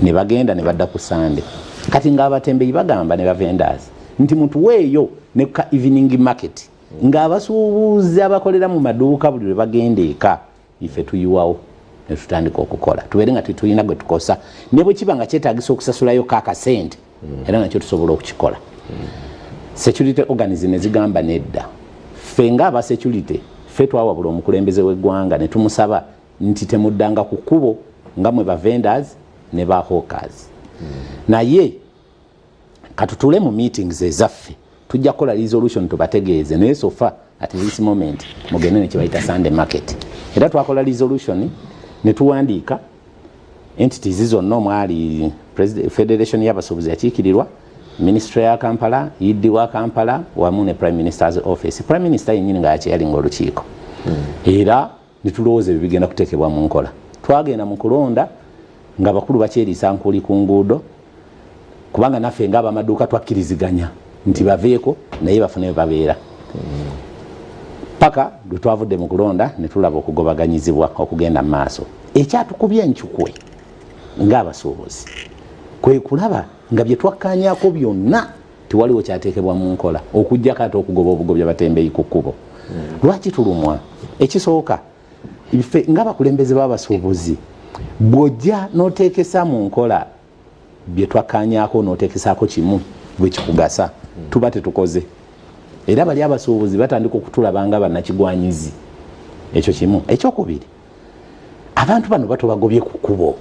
ne bagenda ne badda ku Sunday. Kati ng'abatembeyi bagamba ne ba vendors nti mutuweeyo ne ka evening market ng'abasuubuzi abakolera mu maduuka buli lwe bagenda eka ife tuyiwawo ne tutandika okukola tubeere nga tetulina gwe tukosa ne bwe kiba nga kyetaagisa okusasulayo kaakasente era nakyo tusobola okukikola. Security organism ne zigamba nedda ffe ng'aba security ffe twawabula omukulembeze w'eggwanga ne tumusaba nti temuddanga ku kkubo nga mwe ba vendors ne ba hawkers. Naye katutule mu meetings ezaffe tujja kukola resolution tubategeeze naye sofa at this moment mugende ne kibayita Sunday market. Era twakola resolution ne tuwandiika entities zonna omwali Federation y'abasuubuzi yakiikirirwa, Ministry ya Kampala, Yiddi wa Kampala wamu ne Prime Minister's Office. Prime Minister yennyini nga yakyalinga olukiiko. Era ne tulowooza bigenda kuteekebwa mu nkola. Twagenda mu kulonda nga bakulu bakyeriisa nkuli ku nguudo kubanga naffe ng'abamaduuka twakkiriziganya nti baveeko naye bafune babeera. Paka lwe twavudde mu kulonda ne tulaba okugobaganyizibwa okugenda mu maaso. Ekyatukubya enkyukwe ng'abasuubuzi kwe kulaba nga bye twakkaanyaako byonna tewaliwo kyateekebwa mu nkola okujjako ate okugoba obugobya batembeeyi ku kkubo. Lwaki tulumwa? Ekisooka ife ng'abakulembeze b'abasuubuzi bw'ojja n'oteekesa mu nkola bye twakkaanyaako n'oteekesaako kimu bwe kikugasa tuba tetukoze. Era bali abasuubuzi batandika okutulaba nga bannakigwanyizi. Ekyo kimu. Ekyokubiri abantu bano batubagobye ku kkubo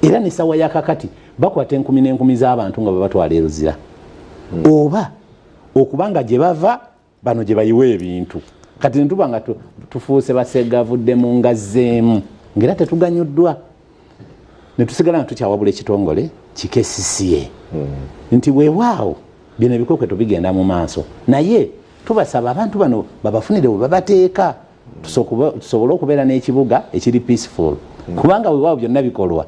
era n'essawa ya kakati bakwata enkumi n'enkumi z'abantu nga babatwala eruzira oba okubanga gye bava bano gye bayiwa ebintu kati ne tuba nga tufuuse basegavudde mu ngazzeemu ng'era tetuganyuddwa ne tusigala nga tukyawabula ekitongole kikesisiye nti weewaawo bino ebikokwe tubigenda mu maaso naye tubasaba abantu bano babafunire we babateeka tusobole okubeera n'ekibuga ekiri peaceful kubanga weewaawo byonna bikolwa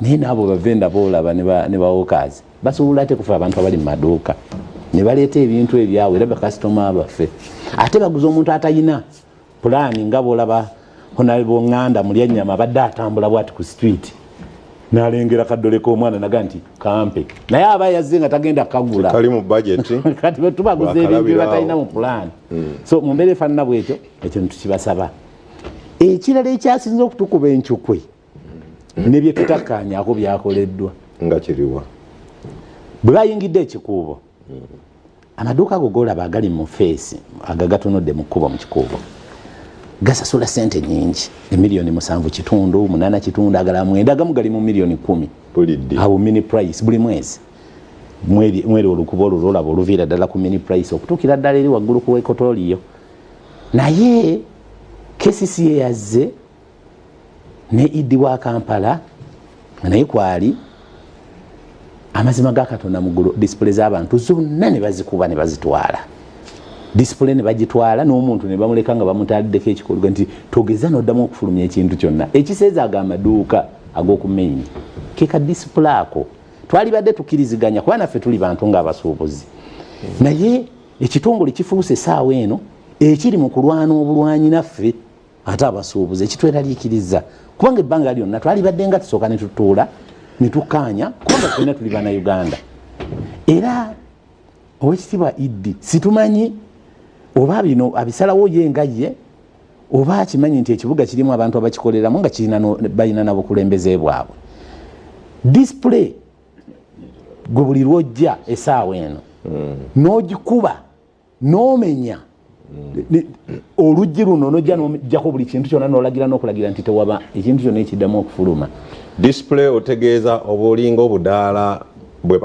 naye n'abo bavenda boolaba ne bawokaazi basobola ate kufa abantu abali mu maduuka ne baleeta ebintu ebyawe era bakasitoma baffe ate baguza omuntu atayina pulaani nga boolaba Honorable Nganda Mulyannyama abadde atambula bwati ku street n'alengera kaddole k'omwana naga nti kampe naye aba yazze nga tagenda kagula kali mu budget kati bwe tubaguza ebintu batalina mu pulaani so mu mbeera efaanana bwetyo ekyo tukibasaba. Ekirala ekyasinza okutukuba enkyukwe ne bye tutakkaanyaako byakoleddwa nga kiriwa bwe bayingidde ekikuubo amaduuka ago golaba agali mu feesi agagatunudde mu kkubo mu kikuubo gasasula sente nyingi emiliyoni 7.5 8 agala mwenda agamu gali mu miliyoni 10 bulidde awo mini price buli mwezi mweri olukubo olulaba oluviira ddala ku mini price okutuukira ddala eri waggulu ku ekotoliyo. Naye KCCA yazze ne Iddi wa Kampala naye kwali amazima ga Katonda mu ggulu display z'abantu zonna ne bazikuba ne bazitwala display ne bagitwala n'omuntu ne bamuleka nga bamutaddeko ekikoluga nti togeza n'oddamu okufulumya ekintu kyonna ekiseeza ag'amaduuka ag'okumaini keka display ako twali badde tukkiriziganya kuba naffe tuli bantu ng'abasuubuzi naye ekitongole kifuuse essaawa eno ekiri mu kulwana obulwanyi naffe ate abasuubuzi ekitweraliikiriza kubanga ebbanga lyonna twali badde nga tusooka ne tutuula ne tukkaanya kubanga ffenna tuli bannayuganda. Era owekitiibwa Iddi situmanyi oba bino abisalawo ye nga ye oba akimanyi nti ekibuga kirimu abantu abakikoleramu nga balina n'obukulembeze bwabwe. Display gwe buli lwojja essaawa eno n'ogikuba n'omenya oluggi luno n'ojja n'ojjako buli kintu kyonna n'olagira n'okulagira nti tewaba ekintu kyonna ekiddamu okufuluma. Display otegeeza obulinga obudaala bwe